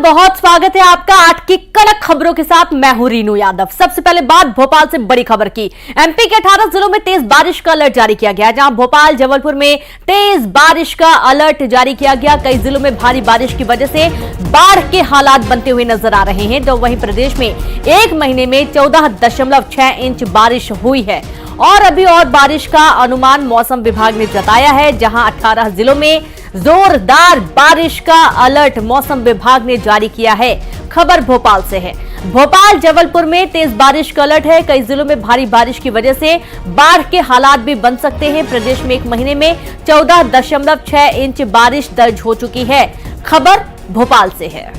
बहुत स्वागत है आपका 8 की कड़क खबरों के साथ। मैं हूं रीनू यादव। सबसे पहले बात भोपाल से बड़ी खबर की। एमपी के 18 जिलों में तेज बारिश का अलर्ट जारी किया गया, जहां भोपाल जबलपुर में तेज बारिश का अलर्ट जारी किया गया। कई जिलों में भारी बारिश की वजह से बाढ़ के हालात बनते हुए नजर आ रहे हैं। तो वहीं प्रदेश में एक महीने में 14.6 इंच बारिश हुई है और अभी और बारिश का अनुमान मौसम विभाग ने जताया है, जहां 18 जिलों में जोरदार बारिश का अलर्ट मौसम विभाग ने जारी किया है। खबर भोपाल से है। भोपाल जबलपुर में तेज बारिश का अलर्ट है। कई जिलों में भारी बारिश की वजह से बाढ़ के हालात भी बन सकते हैं। प्रदेश में एक महीने में 14.6 इंच बारिश दर्ज हो चुकी है। खबर भोपाल से है।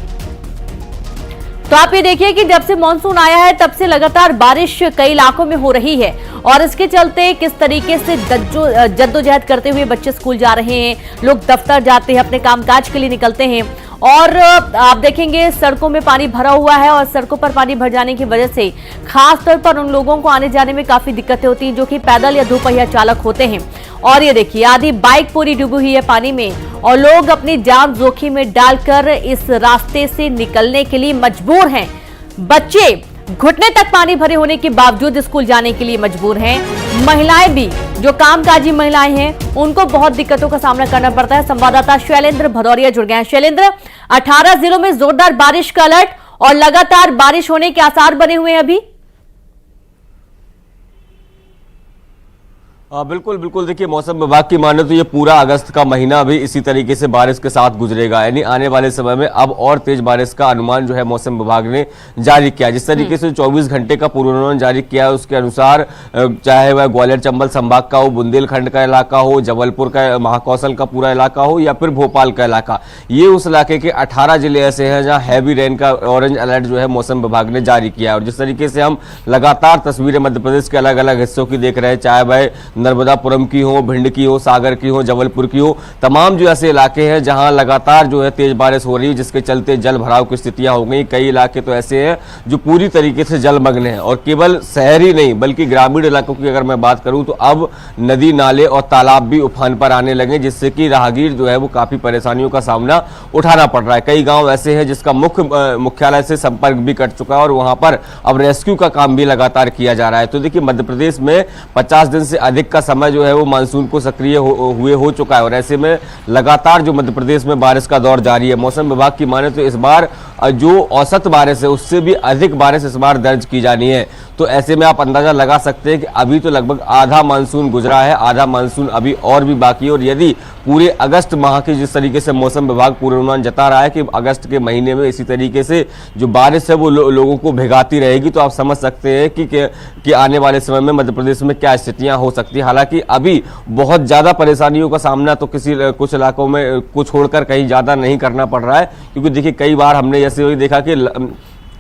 तो आप ये देखिए कि जब से मानसून आया है तब से लगातार बारिश कई इलाकों में हो रही है और इसके चलते किस तरीके से जद्दोजहद करते हुए बच्चे स्कूल जा रहे हैं, लोग दफ्तर जाते हैं, अपने कामकाज के लिए निकलते हैं और आप देखेंगे सड़कों में पानी भरा हुआ है और सड़कों पर पानी भर जाने की वजह से खासतौर पर उन लोगों को आने जाने में काफी दिक्कतें होती हैं जो कि पैदल या दोपहिया चालक होते हैं। और ये देखिए आधी बाइक पूरी डूबी हुई है पानी में और लोग अपनी जान जोखिम में डालकर इस रास्ते से निकलने के लिए मजबूर हैं। बच्चे घुटने तक पानी भरे होने के बावजूद स्कूल जाने के लिए मजबूर हैं। महिलाएं भी, जो कामकाजी महिलाएं हैं, उनको बहुत दिक्कतों का सामना करना पड़ता है। संवाददाता शैलेंद्र भदौरिया जुड़ गए हैं। शैलेंद्र, 18 जिलों में जोरदार बारिश का अलर्ट और लगातार बारिश होने के आसार बने हुए हैं अभी। बिल्कुल बिल्कुल। देखिए, मौसम विभाग की माने तो ये पूरा अगस्त का महीना भी इसी तरीके से बारिश के साथ गुजरेगा, यानी आने वाले समय में अब और तेज बारिश का अनुमान जो है मौसम विभाग ने जारी किया। जिस तरीके से 24 घंटे का पूर्वानुमान जारी किया है उसके अनुसार चाहे वह ग्वालियर चंबल संभाग का हो, बुंदेलखंड का इलाका हो, जबलपुर का, महाकौशल का पूरा इलाका हो या फिर भोपाल का इलाका, ये उस इलाके के 18 जिले ऐसे हैं जहां हैवी रेन का ऑरेंज अलर्ट जो है मौसम विभाग ने जारी किया है। और जिस तरीके से हम लगातार तस्वीरें मध्य प्रदेश के अलग अलग हिस्सों की देख रहे हैं, चाहे वह नर्मदापुरम की हो, भिंड की हो, सागर की हो, जबलपुर की हो, तमाम जो ऐसे इलाके हैं जहां लगातार जो है तेज बारिश हो रही है, जिसके चलते जल भराव की स्थितियां हो गई। कई इलाके तो ऐसे हैं जो पूरी तरीके से जलमग्न हैं और केवल शहरी नहीं बल्कि ग्रामीण इलाकों की अगर मैं बात करूं तो अब नदी नाले और तालाब भी उफान पर आने लगे, जिससे कि राहगीर जो है वो काफी परेशानियों का सामना उठाना पड़ रहा है। कई गांव ऐसे हैं जिसका मुख्यालय से संपर्क भी कट चुका है और वहां पर अब रेस्क्यू का काम भी लगातार किया जा रहा है। तो देखिए, मध्य प्रदेश में 50 दिन से अधिक का समय जो है वो मानसून को सक्रिय हुए हो चुका है और ऐसे में लगातार जो मध्य प्रदेश में बारिश का दौर जारी है। मौसम विभाग की माने तो इस बार जो औसत बारिश है उससे भी अधिक बारिश इस बार दर्ज की जानी है। तो ऐसे में आप अंदाजा लगा सकते हैं कि अभी तो लगभग आधा मानसून गुजरा है, आधा मानसून अभी और भी बाकी है। और यदि पूरे अगस्त माह की जिस तरीके से मौसम विभाग पूर्वानुमान जता रहा है कि अगस्त के महीने में इसी तरीके से जो बारिश है वो लोगों को भिगाती रहेगी, तो आप समझ सकते हैं कि आने वाले समय में मध्य प्रदेश में क्या स्थितियां हो सकती है। हालांकि अभी बहुत ज्यादा परेशानियों का सामना तो कुछ इलाकों में कुछ छोड़कर कहीं ज्यादा नहीं करना पड़ रहा है, क्योंकि देखिए कई बार हमने जैसे वही देखा कि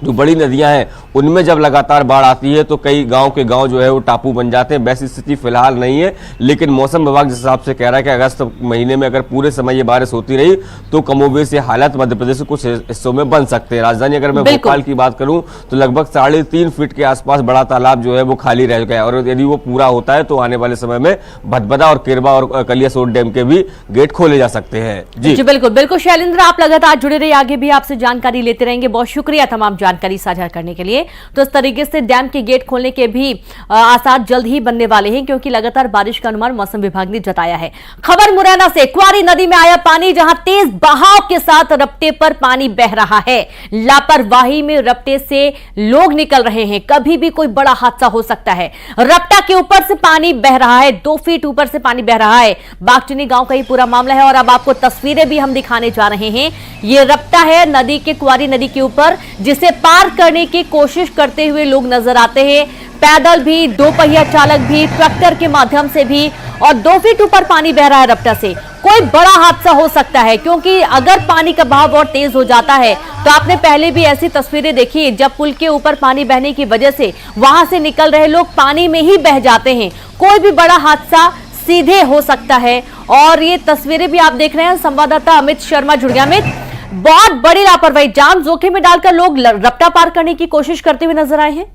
जो बड़ी नदियां हैं उनमें जब लगातार बाढ़ आती है तो कई गांव के गांव जो है वो टापू बन जाते हैं। वैसी स्थिति फिलहाल नहीं है, लेकिन मौसम विभाग जिस हिसाब से कह रहा है कि अगस्त महीने में अगर पूरे समय ये बारिश होती रही तो कमोबेश ये हालत मध्य प्रदेश के कुछ हिस्सों में बन सकते हैं। राजधानी अगर मैं भोपाल की बात करूं तो लगभग 3.5 फीट के आसपास बड़ा तालाब जो है वो खाली रह गया है और यदि वो पूरा होता है तो आने वाले समय में भदभदा और केरबा और कलियासोत डैम के भी गेट खोले जा सकते हैं। जी बिल्कुल बिल्कुल। शैलेंद्र, आप लगातार जुड़े रहिए, आगे भी आपसे जानकारी लेते रहेंगे। बहुत शुक्रिया तमाम जानकारी साझा करने के लिए। तो इस तरीके से डैम के गेट खोलने के भी आसार जल्द ही बनने वाले हैं, क्योंकि लगातार बारिश का अनुमान मौसम विभाग ने जताया है। खबर मुरैना से, क्वारी नदी में आया पानी, जहां तेज बहाव के साथ रपटे पर पानी बह रहा है। लापरवाही में रपटे से लोग निकल रहे हैं, कभी भी कोई बड़ा हादसा हो सकता है। रपटा के ऊपर से पानी बह रहा है, 2 फीट ऊपर से पानी बह रहा है। बागचुनी गांव का ही पूरा मामला है और अब आपको तस्वीरें भी हम दिखाने जा रहे हैं। ये रपटा है नदी के, क्वारी नदी के ऊपर, जिसे पार करने की कोशिश करते हुए लोग नजर आते हैं। पैदल भी, दोपहिया चालक भी, ट्रैक्टर के माध्यम से भी, और 2 फीट ऊपर पानी बह रहा है रपटा से। कोई बड़ा हादसा हो सकता है, क्योंकि अगर पानी का बहाव और तेज हो जाता है तो आपने पहले भी ऐसी तस्वीरें देखी जब पुल के ऊपर पानी बहने की वजह से वहां से निकल रहे लोग पानी में ही बह जाते हैं। कोई भी बड़ा हादसा सीधे हो सकता है और ये तस्वीरें भी आप देख रहे हैं। संवाददाता अमित शर्मा जुड़ गया। अमित, बहुत बड़ी लापरवाही, जान जोखिम में डालकर लोग रपटा पार करने की कोशिश करते हुए नजर आए हैं।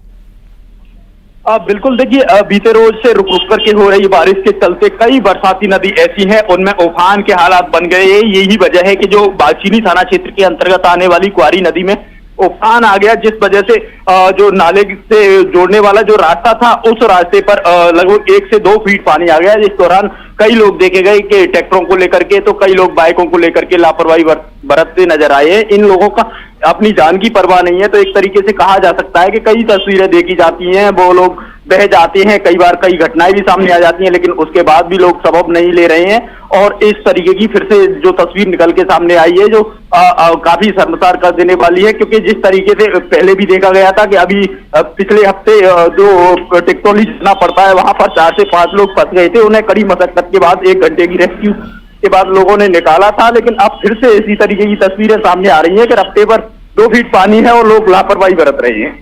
बिल्कुल, देखिए बीते रोज से रुक रुक करके हो रही बारिश के चलते कई बरसाती नदी ऐसी हैं उनमें उफान के हालात बन गए हैं। यही वजह है कि जो बाचीनी थाना क्षेत्र के अंतर्गत आने वाली क्वारी नदी में उफान आ गया, जिस वजह से जो नाले से जोड़ने वाला जो रास्ता था उस रास्ते पर लगभग 1 से 2 फीट पानी आ गया। इस दौरान कई लोग देखे गए कि ट्रैक्टरों को लेकर के तो कई लोग बाइकों को लेकर के लापरवाही बरतते नजर आए हैं। इन लोगों का अपनी जान की परवाह नहीं है, तो एक तरीके से कहा जा सकता है कि कई तस्वीरें देखी जाती हैं, वो लोग बह जाते हैं, कई बार कई घटनाएं भी सामने आ जाती हैं, लेकिन उसके बाद भी लोग सबब नहीं ले रहे हैं। और इस तरीके की फिर से जो तस्वीर निकल के सामने आई है जो काफी शर्मसार कर देने वाली है, क्योंकि जिस तरीके से पहले भी देखा गया था कि अभी पिछले हफ्ते जो टिकटोली जाना पड़ता है वहां पर 4 से 5 लोग फंस गए थे, उन्हें कड़ी मशक्कत के बाद 1 घंटे की रेस्क्यू के बाद लोगों ने निकाला था। लेकिन अब फिर से इसी तरीके की तस्वीरें सामने आ रही हैं कि रास्ते पर 2 फीट पानी है और लोग लापरवाही बरत रहे हैं।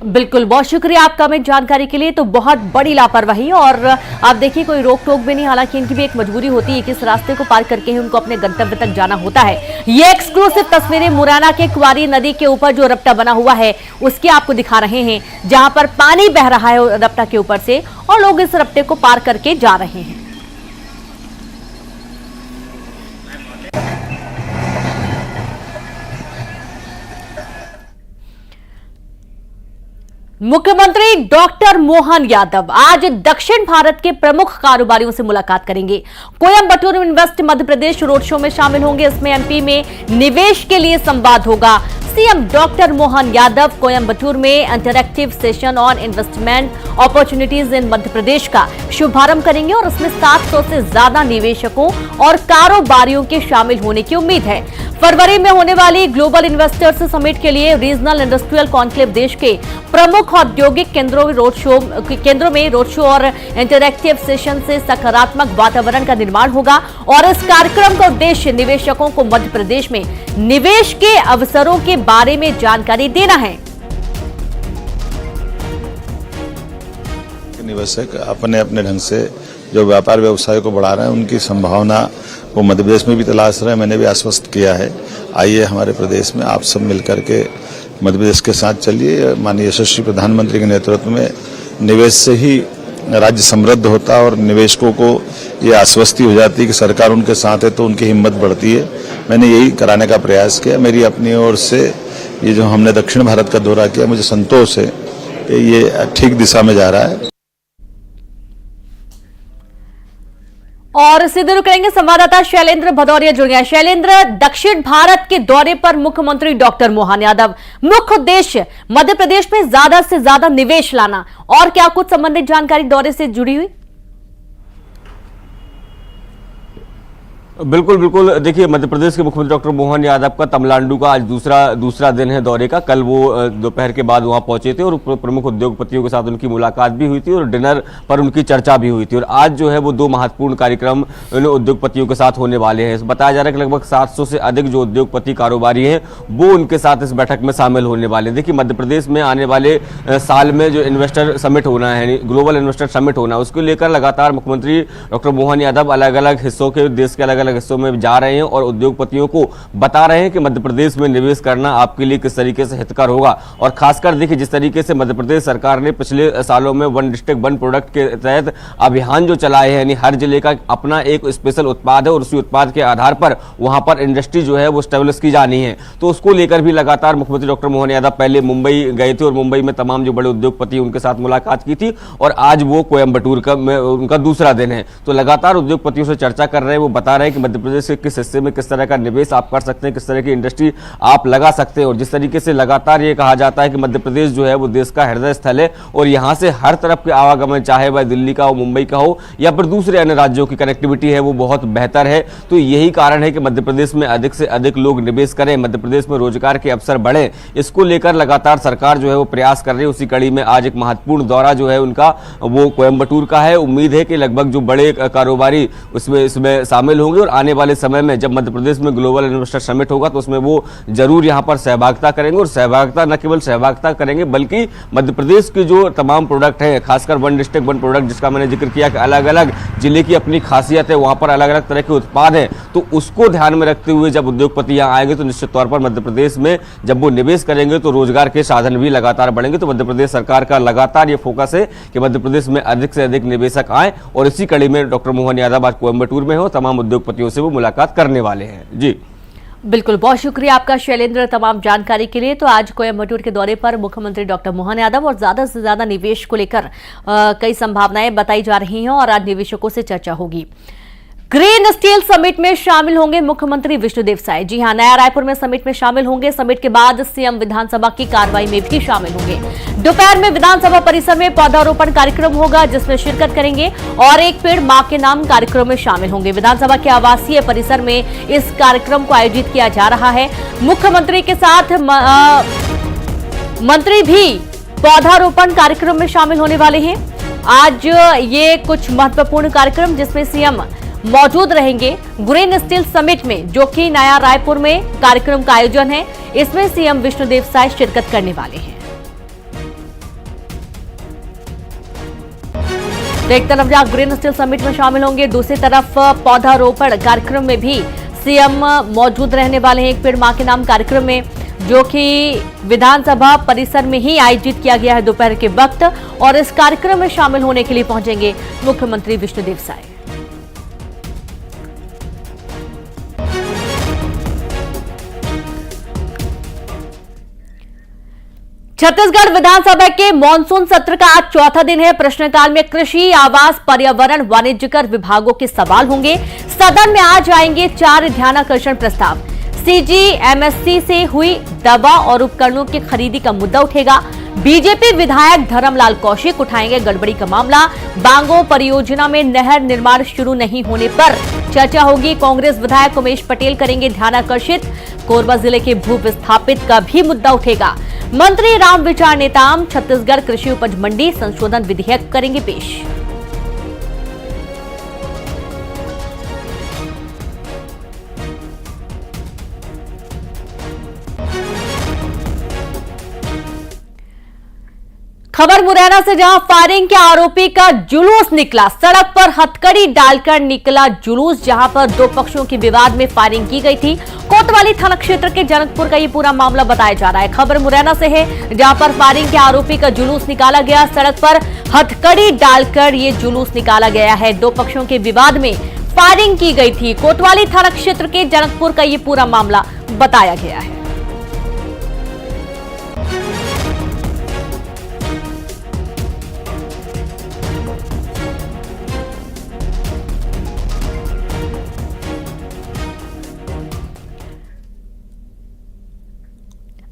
बिल्कुल, बहुत शुक्रिया आपका हमें जानकारी के लिए। तो बहुत बड़ी लापरवाही, और आप देखिए कोई रोक टोक भी नहीं, हालांकि इनकी भी एक मजबूरी होती है कि इस रास्ते को पार करके ही उनको अपने गंतव्य तक जाना होता है। ये एक्सक्लूसिव तस्वीरें मुरैना के क्वारी नदी के ऊपर जो रपटा बना हुआ है उसकी आपको दिखा रहे हैं, जहां पर पानी बह रहा है रपटा के ऊपर से और लोग इस रपटे को पार करके जा रहे हैं। मुख्यमंत्री डॉक्टर मोहन यादव आज दक्षिण भारत के प्रमुख कारोबारियों से मुलाकात करेंगे। Coimbatore invest Madhya Pradesh road show में शामिल होंगे। इसमें एमपी में निवेश के लिए संवाद होगा। सीएम डॉक्टर मोहन यादव कोयम्बटूर में interactive session on investment opportunities in Madhya Pradesh का शुभारंभ करेंगे और इसमें 700 से ज्यादा निवेशकों और कारोबारियों के शामिल होने की उम्मीद है। फरवरी में होने वाली ग्लोबल इन्वेस्टर्स समिट के लिए रीजनल इंडस्ट्रियल कॉन्क्लेव देश के प्रमुख औद्योगिक केंद्रों में रोड शो और इंटरैक्टिव सेशन से सकारात्मक वातावरण का निर्माण होगा और इस कार्यक्रम का उद्देश्य निवेशकों को मध्य प्रदेश में निवेश के अवसरों के बारे में जानकारी देना है। निवेशक अपने अपने ढंग से जो व्यापार व्यवसाय को बढ़ा रहे हैं उनकी संभावना वो मध्य प्रदेश में भी तलाश रहे हैं। मैंने भी आश्वस्त किया है, आइए हमारे प्रदेश में आप सब मिलकर के मध्य प्रदेश के साथ चलिए। माननीय यशस्वी प्रधानमंत्री के नेतृत्व में निवेश से ही राज्य समृद्ध होता है और निवेशकों को ये आश्वस्ति हो जाती है कि सरकार उनके साथ है तो उनकी हिम्मत बढ़ती है। मैंने यही कराने का प्रयास किया। मेरी अपनी ओर से ये जो हमने दक्षिण भारत का दौरा किया, मुझे संतोष है कि ये ठीक दिशा में जा रहा है। और सीधे रुक करेंगे, संवाददाता शैलेंद्र भदौरिया जुड़ गया। शैलेंद्र, दक्षिण भारत के दौरे पर मुख्यमंत्री डॉक्टर मोहन यादव, मुख्य उद्देश्य मध्य प्रदेश में ज्यादा से ज्यादा निवेश लाना, और क्या कुछ संबंधित जानकारी दौरे से जुड़ी हुई? बिल्कुल बिल्कुल, देखिए मध्य प्रदेश के मुख्यमंत्री डॉक्टर मोहन यादव का तमिलनाडु का आज दूसरा दिन है दौरे का। कल वो दोपहर के बाद वहां पहुंचे थे और प्रमुख उद्योगपतियों के साथ उनकी मुलाकात भी हुई थी और डिनर पर उनकी चर्चा भी हुई थी। और आज जो है वो 2 महत्वपूर्ण कार्यक्रम उद्योगपतियों के साथ होने वाले हैं। बताया जा रहा है कि लगभग 700 से अधिक जो उद्योगपति कारोबारी हैं वो उनके साथ इस बैठक में शामिल होने वाले हैं। देखिए मध्य प्रदेश में आने वाले साल में जो इन्वेस्टर समिट होना है, ग्लोबल इन्वेस्टर समिट होना है, उसको लेकर लगातार मुख्यमंत्री डॉक्टर मोहन यादव अलग अलग हिस्सों के देश के अलग हिस्सों में जा रहे हैं और उद्योगपतियों को बता रहे हैं कि मध्य प्रदेश में निवेश करना आपके लिए किस तरीके से हितकर होगा। और खासकर देखिए जिस तरीके से मध्य प्रदेश सरकार ने पिछले सालों में 1 डिस्ट्रिक्ट 1 प्रोडक्ट के तहत अभियान जो चलाए हैं, यानी हर जिले का अपना एक स्पेशल उत्पाद है और उसी उत्पाद के आधार पर वहां पर इंडस्ट्री जो है वो स्टेब्लिश की जानी है, तो उसको लेकर भी लगातार मुख्यमंत्री डॉक्टर मोहन यादव पहले मुंबई गए थे और मुंबई में तमाम जो बड़े उद्योगपति उनके साथ मुलाकात की थी और आज वो कोयम्बटूर का उनका दूसरा दिन है। तो लगातार उद्योगपतियों से चर्चा कर रहे हैं, वो बता रहे हैं कि मध्य प्रदेश के किस हिस्से में किस तरह का निवेश आप कर सकते हैं, किस तरह की इंडस्ट्री आप लगा सकते हैं। और जिस तरीके से लगातार ये कहा जाता है कि मध्य प्रदेश जो है वो देश का हृदय स्थल है और यहाँ से हर तरफ के आवागमन, चाहे वह दिल्ली का हो, मुंबई का हो या फिर दूसरे अन्य राज्यों की कनेक्टिविटी है वो बहुत बेहतर है। तो यही कारण है कि मध्य प्रदेश में अधिक से अधिक लोग निवेश करें, मध्य प्रदेश में रोजगार के अवसर बढ़े, इसको लेकर लगातार सरकार जो है वो प्रयास कर रही है। उसी कड़ी में आज एक महत्वपूर्ण दौरा जो है उनका वो कोयम्बटूर का है। उम्मीद है कि लगभग जो बड़े कारोबारी इसमें शामिल होंगे और आने वाले समय में जब मध्य प्रदेश में ग्लोबल इन्वेस्टर समिट होगा तो उसमें वो जरूर यहां पर सहभागिता करेंगे और सहभागिता न केवल सहभागिता करेंगे बल्कि मध्य प्रदेश के जो तमाम प्रोडक्ट हैं, खासकर 1 डिस्ट्रिक्ट 1 प्रोडक्ट जिसका मैंने जिक्र किया कि अलग अलग जिले की अपनी खासियत है, वहां पर अलग अलग तरह के उत्पाद हैं, तो उसको ध्यान में रखते हुए जब उद्योगपति यहाँ आएंगे तो निश्चित तौर पर मध्य प्रदेश में जब वो निवेश करेंगे तो रोजगार के साधन भी लगातार बढ़ेंगे। तो मध्य प्रदेश सरकार का लगातार ये फोकस है कि मध्य प्रदेश में अधिक से अधिक निवेशक आए, और इसी कड़ी में डॉक्टर मोहन यादव आज कोयम्बटूर में हो, तमाम उद्योगपतियों से वो मुलाकात करने वाले हैं। जी बिल्कुल, बहुत शुक्रिया आपका शैलेंद्र तमाम जानकारी के लिए। तो आज कोयम्बटूर के दौरे पर मुख्यमंत्री डॉक्टर मोहन यादव और ज्यादा से ज्यादा निवेश को लेकर कई संभावनाएं बताई जा रही हैं और आज निवेशकों से चर्चा होगी। ग्रीन स्टील समिट में शामिल होंगे मुख्यमंत्री विष्णुदेव साय। जी हां, नया रायपुर में समिट में शामिल होंगे। समिट के बाद सीएम विधानसभा की कार्रवाई में भी शामिल होंगे। दोपहर में विधानसभा परिसर में पौधारोपण कार्यक्रम होगा जिसमें शिरकत करेंगे और एक पेड़ मां के नाम कार्यक्रम में शामिल होंगे। विधानसभा के आवासीय परिसर में इस कार्यक्रम को आयोजित किया जा रहा है। मुख्यमंत्री के साथ मंत्री भी पौधारोपण कार्यक्रम में शामिल होने वाले हैं। आज ये कुछ महत्वपूर्ण कार्यक्रम जिसमें सीएम मौजूद रहेंगे। ग्रीन स्टील समिट में जो कि नया रायपुर में कार्यक्रम का आयोजन है, इसमें सीएम विष्णुदेव साय शिरकत करने वाले हैं। तो एक तरफ जहां ग्रीन स्टील समिट में शामिल होंगे, दूसरी तरफ पौधारोपण कार्यक्रम में भी सीएम मौजूद रहने वाले हैं। एक पेड़ मां के नाम कार्यक्रम में जो कि विधानसभा परिसर में ही आयोजित किया गया है दोपहर के वक्त, और इस कार्यक्रम में शामिल होने के लिए पहुंचेंगे मुख्यमंत्री विष्णुदेव साय। छत्तीसगढ़ विधानसभा के मॉनसून सत्र का आज चौथा दिन है। प्रश्नकाल में कृषि, आवास, पर्यावरण, वाणिज्यकर विभागों के सवाल होंगे। सदन में आज आएंगे 4 ध्यानाकर्षण प्रस्ताव। सीजीएमएससी से हुई दवा और उपकरणों की खरीदी का मुद्दा उठेगा। बीजेपी विधायक धर्मलाल कौशिक उठाएंगे गड़बड़ी का मामला। बांगो परियोजना में नहर निर्माण शुरू नहीं होने पर चर्चा होगी। कांग्रेस विधायक उमेश पटेल करेंगे ध्यानाकर्षित। कोरबा जिले के भू विस्थापित का भी मुद्दा उठेगा। मंत्री रामविचार नेताम छत्तीसगढ़ कृषि उपज मंडी संशोधन विधेयक करेंगे पेश। खबर मुरैना से, जहां फायरिंग के आरोपी का जुलूस निकला। सड़क पर हथकड़ी डालकर निकला जुलूस, जहां पर 2 पक्षों के विवाद में फायरिंग की गई थी। कोतवाली थाना क्षेत्र के जनकपुर का ये पूरा मामला बताया जा रहा है। खबर मुरैना से है, जहां पर फायरिंग के आरोपी का जुलूस निकाला गया। सड़क पर हथकड़ी डालकर ये जुलूस निकाला गया है। 2 पक्षों के विवाद में फायरिंग की गई थी। कोतवाली थाना क्षेत्र के जनकपुर का ये पूरा मामला बताया गया है।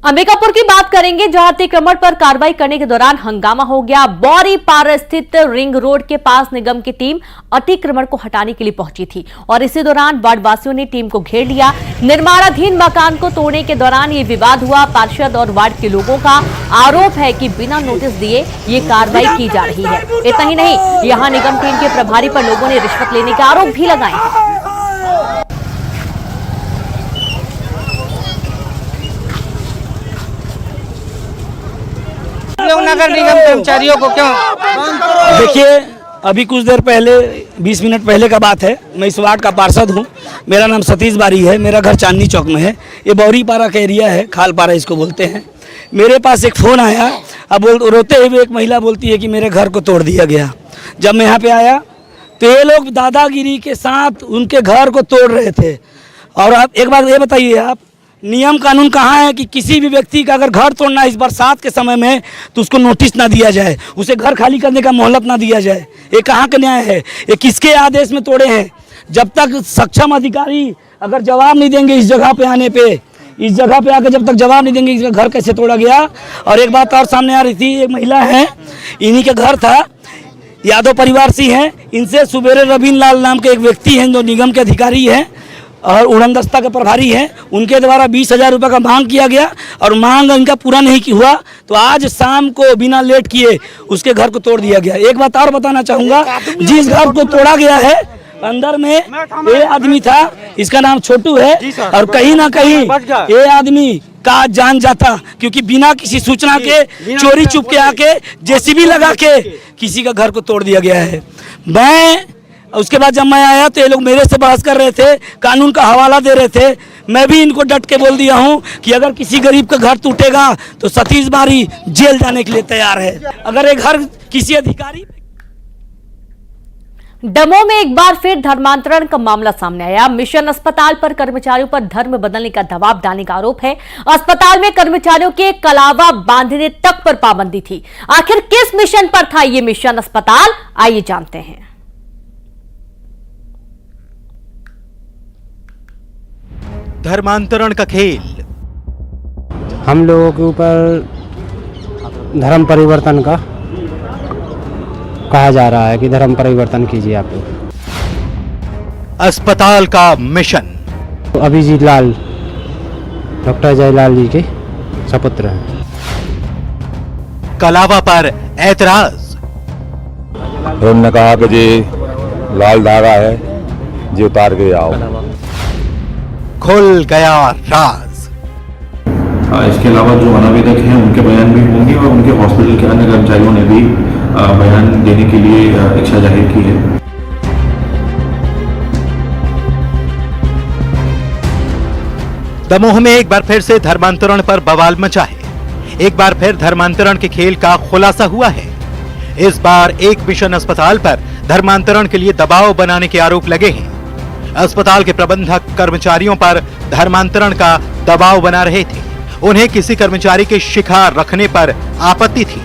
अंबिकापुर की बात करेंगे, जहां अतिक्रमण पर कार्रवाई करने के दौरान हंगामा हो गया। बौरीपार स्थित रिंग रोड के पास निगम की टीम अतिक्रमण को हटाने के लिए पहुंची थी और इसी दौरान वार्ड वासियों ने टीम को घेर लिया। निर्माणाधीन मकान को तोड़ने के दौरान ये विवाद हुआ। पार्षद और वार्ड के लोगों का आरोप है कि बिना नोटिस दिए ये कार्रवाई की जा रही है। इतना ही नहीं, यहाँ निगम टीम के प्रभारी पर लोगों ने रिश्वत लेने के आरोप भी लगाए हैं। नगर निगम कर्मचारियों को क्यों? देखिए, अभी कुछ देर पहले 20 मिनट पहले का बात है। मैं इस वार्ड का पार्षद हूँ। मेरा नाम सतीश बारी है। मेरा घर चांदनी चौक में है। ये बौरीपारा का एरिया है, खालपारा इसको बोलते हैं। मेरे पास एक फ़ोन आया। अब रोते हुए एक महिला बोलती है कि मेरे घर को तोड़ दिया गया। जब मैं यहाँ पे आया तो ये लोग दादागिरी के साथ उनके घर को तोड़ रहे थे। और आप एक बात ये बताइए, आप नियम कानून कहाँ है कि किसी भी व्यक्ति का अगर घर तोड़ना है इस बरसात के समय में तो उसको नोटिस ना दिया जाए, उसे घर खाली करने का मोहलत ना दिया जाए? ये कहाँ का न्याय है? ये किसके आदेश में तोड़े हैं? जब तक सक्षम अधिकारी अगर जवाब नहीं देंगे इस जगह पे आने पे, इस जगह पे आकर जब तक जवाब नहीं देंगे इसका घर कैसे तोड़ा गया। और एक बात और सामने आ रही थी, एक महिला है, इन्हीं के घर था, यादव परिवार से हैं। इनसे सुबेरे रवीन लाल नाम के एक व्यक्ति हैं जो निगम के अधिकारी हैं और उड़न दस्ता के प्रभारी हैं। उनके द्वारा 20,000 रुपये का मांग किया गया और मांग इनका पूरा नहीं हुआ तो आज शाम को बिना लेट किए उसके घर को तोड़ दिया गया। एक बात और बताना चाहूँगा, जिस घर को तोड़ा गया है अंदर में ये आदमी था, इसका नाम छोटू है। और कहीं ना कहीं ये आदमी का जान जाता, क्योंकि बिना किसी सूचना के चोरी चुप के आके जेसीबी लगा के किसी का घर को तोड़ दिया गया है। मैं उसके बाद जब मैं आया तो ये लोग मेरे से बहस कर रहे थे, कानून का हवाला दे रहे थे। मैं भी इनको डट के बोल दिया हूं कि अगर किसी गरीब का घर टूटेगा तो सतीश बारी जेल जाने के लिए तैयार है। अगर एक घर किसी अधिकारी। दमोह में एक बार फिर धर्मांतरण का मामला सामने आया। मिशन अस्पताल पर कर्मचारियों पर धर्म बदलने का दबाव डालने का आरोप है। अस्पताल में कर्मचारियों के कलावा बांधने तक पर पाबंदी थी। आखिर किस मिशन पर था ये मिशन अस्पताल, आइए जानते हैं। धर्मांतरण का खेल। हम लोगों के ऊपर धर्म परिवर्तन का कहा जा रहा है कि धर्म परिवर्तन कीजिए आप लोग। अस्पताल का मिशन। तो अभिजीत लाल डॉक्टर जयलाल जी के सपुत्र हैं। कलावा पर ऐतराज। उन्होंने कहा कि जी लाल धागा है, जी उतार के आओ। खुल गया राज। इसके अलावा जो अनावेदक हैं उनके बयान भी होंगे और उनके हॉस्पिटल के अन्य कर्मचारियों ने भी बयान देने के लिए इच्छा जाहिर की है। दमोह में एक बार फिर से धर्मांतरण पर बवाल मचा है। एक बार फिर धर्मांतरण के खेल का खुलासा हुआ है। इस बार एक मिशन अस्पताल पर धर्मांतरण के लिए दबाव बनाने के आरोप लगे हैं। अस्पताल के प्रबंधक कर्मचारियों पर धर्मांतरण का दबाव बना रहे थे। उन्हें किसी कर्मचारी के शिकार रखने पर आपत्ति थी।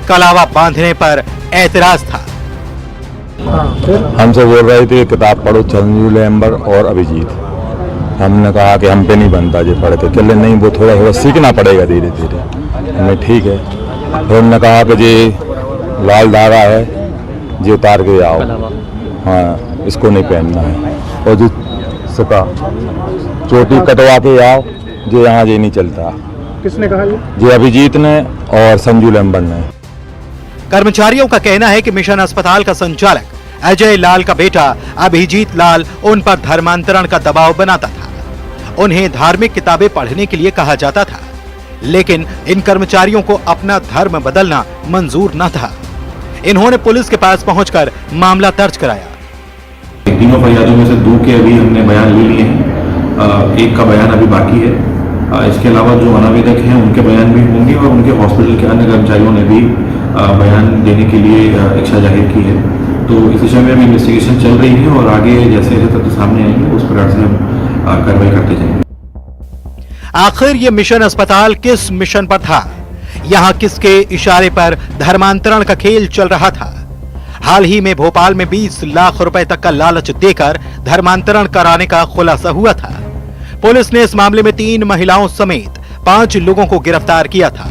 कलावा बांधने पर ऐतराज था। हमसे बोल रहे थे किताब पढ़ो, संजू लेम्बर और अभिजीत। हमने कहा कि हम पे नहीं बनता जी पढ़े थे। चले नहीं, वो थोड़ा थोड़ा सीखना पड़ेगा धीरे धीरे। हमने ठीक है। फिर हमने कहा कि जी लाल धागा है, जी उतार के आओ। हाँ, इसको नहीं पहनना है। और जो सका चोटी कटवा के आओ, जो यहाँ जी नहीं चलता। किसने कहा ये? जी अभिजीत ने और संजू लेम्बर ने। कर्मचारियों का कहना है कि मिशन अस्पताल का संचालक अजय लाल का बेटा अभिजीत लाल उन पर धर्मांतरण का दबाव बनाता था। उन्हें धार्मिक किताबें पढ़ने के लिए कहा जाता था, लेकिन इन कर्मचारियों को अपना धर्म बदलना मंजूर न था। इन्होंने पुलिस के पास पहुंचकर मामला दर्ज कराया। तीनों फरियादों में से 2 के अभी हमने बयान ले लिए हैं। एक का बयान अभी बाकी है। इसके अलावा जो अनावेदक हैं उनके बयान भी होंगे और उनके हॉस्पिटल के अन्य कर्मचारियों ने भी बयान देने के लिए इच्छा जाहिर की है। तो इस विषय में अभी इन्वेस्टिगेशन चल रही है और आगे जैसे जैसे तथ्य सामने आएंगे उस प्रकार से हम कार्रवाई करते जाएंगे। आखिर ये मिशन अस्पताल किस मिशन पर था? यहाँ किसके इशारे पर धर्मांतरण का खेल चल रहा था? हाल ही में भोपाल में 20 लाख रुपए तक का लालच देकर धर्मांतरण कराने का खुलासा हुआ था। पुलिस ने इस मामले में 3 महिलाओं समेत 5 लोगों को गिरफ्तार किया था।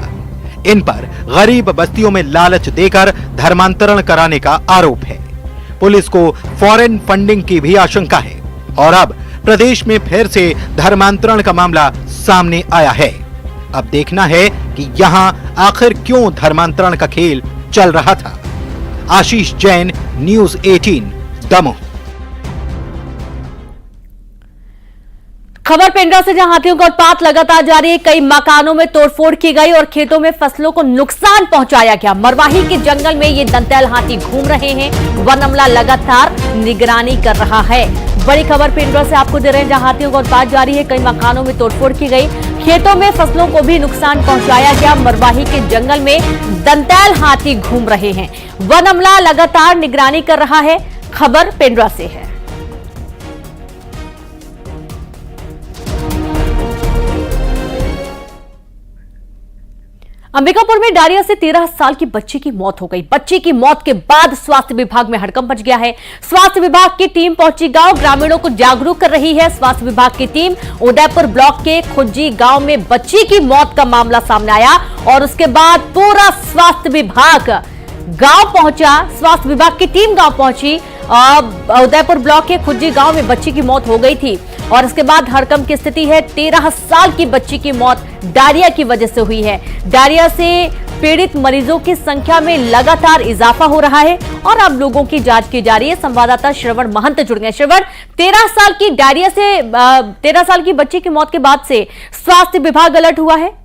इन पर गरीब बस्तियों में लालच देकर धर्मांतरण कराने का आरोप है। पुलिस को फॉरेन फंडिंग की भी आशंका है और अब प्रदेश में फिर से धर्मांतरण का मामला सामने आया है। अब देखना है कि यहाँ आखिर क्यों धर्मांतरण का खेल चल रहा था। आशीष जैन, न्यूज़ 18, दमोह। खबर पेंड्रा से, जहां हाथियों का उत्पात लगातार जारी है। कई मकानों में तोड़फोड़ की गई और खेतों में फसलों को नुकसान पहुंचाया गया। मरवाही के जंगल में ये दंतैल हाथी घूम रहे हैं। वन अमला लगातार निगरानी कर रहा है। बड़ी खबर पेंड्रा से आपको दे रहे हैं, जहां हाथियों का उत्पात जारी है। कई मकानों में तोड़फोड़ की गई, खेतों में फसलों को भी नुकसान पहुंचाया गया। मरवाही के जंगल में दंतैल हाथी घूम रहे हैं। वन अमला लगातार निगरानी कर रहा है। खबर पेंड्रा से है। अंबिकापुर में डायरिया से 13 साल की बच्ची की मौत हो गई। बच्ची की मौत के बाद स्वास्थ्य विभाग में हड़कंप मच गया है। स्वास्थ्य विभाग की टीम पहुंची गांव, ग्रामीणों को जागरूक कर रही है। स्वास्थ्य विभाग की टीम उदयपुर ब्लॉक के खुज्जी गांव में बच्ची की मौत का मामला सामने आया और उसके बाद पूरा स्वास्थ्य विभाग गांव पहुंचा। स्वास्थ्य विभाग की टीम गांव पहुंची। उदयपुर ब्लॉक के खुज्जी गांव में बच्ची की मौत हो गई थी और इसके बाद हड़कंप की स्थिति है। 13 साल की बच्ची की मौत डायरिया की वजह से हुई है। डायरिया से पीड़ित मरीजों की संख्या में लगातार इजाफा हो रहा है और अब लोगों की जांच की जा रही है। संवाददाता श्रवण महंत जुड़ गए। श्रवण, 13 साल की डायरिया से 13 साल की बच्ची की मौत के बाद से स्वास्थ्य विभाग अलर्ट हुआ है।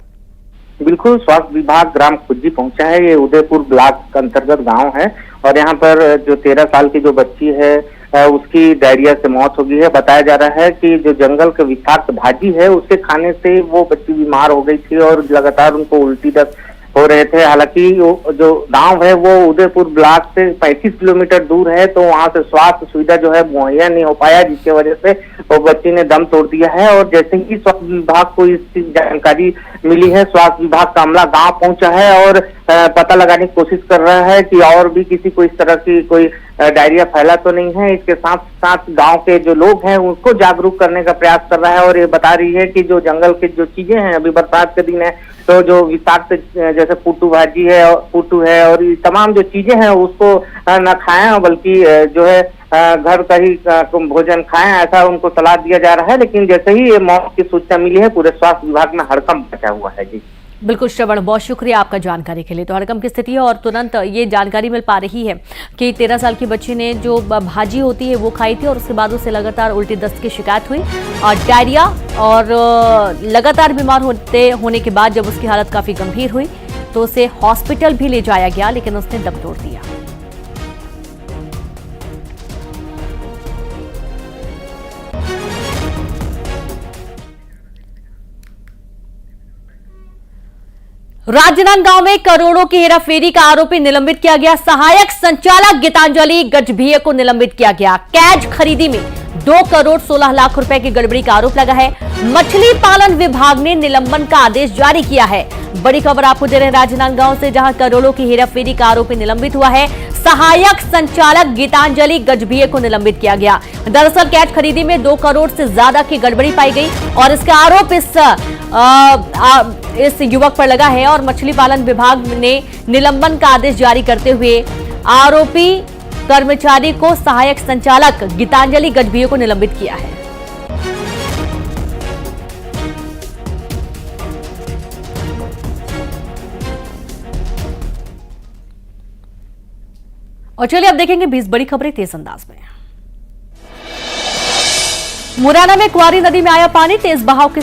बिल्कुल, स्वास्थ्य विभाग ग्राम खुज्जी पहुंचा है। ये उदयपुर ब्लॉक के अंतर्गत गांव है और यहाँ पर जो 13 साल की जो बच्ची है उसकी डायरिया से मौत हो गई है। बताया जा रहा है कि जो जंगल के विषाक्त भाजी है उसके खाने से वो बच्ची बीमार हो गई थी और लगातार उनको उल्टी दस्त हो रहे थे। हालांकि जो गांव है वो उदयपुर ब्लॉक से 35 किलोमीटर दूर है, तो वहां से स्वास्थ्य सुविधा जो है मुहैया नहीं हो पाया, जिसके वजह से वो बच्ची ने दम तोड़ दिया है। और जैसे ही स्वास्थ्य विभाग को इसकी जानकारी मिली है, स्वास्थ्य विभाग का अमला गांव पहुंचा है और पता लगाने की कोशिश कर रहा है कि और भी किसी को इस तरह की कोई डायरिया फैला तो नहीं है। इसके साथ साथ गांव के जो लोग हैं उनको जागरूक करने का प्रयास कर रहा है और ये बता रही है कि जो जंगल के जो चीजें हैं, अभी बरसात के दिन है तो जो विषाक्त जैसे पुट्टू भाजी है, पुट्टू है और ये तमाम जो चीजें हैं उसको न खाएं, बल्कि जो है घर का ही भोजन खाएं, ऐसा उनको सलाह दिया जा रहा है। लेकिन जैसे ही ये मौत की सूचना मिली है, पूरे स्वास्थ्य विभाग में हड़कंप मचा हुआ है। जी बिल्कुल श्रवण, बहुत शुक्रिया आपका जानकारी के लिए। तो हड़कंप की स्थिति है और तुरंत ये जानकारी मिल पा रही है कि 13 साल की बच्ची ने जो भाजी होती है वो खाई थी और उसके बाद उसे लगातार उल्टी दस्त की शिकायत हुई और डायरिया, और लगातार बीमार होने के बाद जब उसकी हालत काफी गंभीर हुई तो उसे हॉस्पिटल भी ले जाया गया, लेकिन उसने दम तोड़ दिया। राजनांदगांव में करोड़ों की हेराफेरी का आरोपी निलंबित किया गया। सहायक संचालक गीतांजलि गजभिये को निलंबित किया गया। कैच खरीदी में 2 करोड़ 16 लाख रुपए की गड़बड़ी का आरोप लगा है। मछली पालन विभाग ने निलंबन का आदेश जारी किया है। बड़ी खबर आपको दे रहे हैं राजनांदगांव से, जहां करोड़ों की हेराफेरी का आरोपी निलंबित हुआ है। सहायक संचालक गीतांजलि गजभिये को निलंबित किया गया। दरअसल कैच खरीदी में 2 करोड़ से ज्यादा की गड़बड़ी पाई गई और इसका आरोप इस युवक पर लगा है और मछली पालन विभाग ने निलंबन का आदेश जारी करते हुए आरोपी कर्मचारी को सहायक संचालक गीतांजलि गजभिये को निलंबित किया है। और चलिए अब देखेंगे 20 बड़ी खबरें तेज अंदाज में। मुरैना में कुंवारी नदी में आया पानी, तेज बहाव के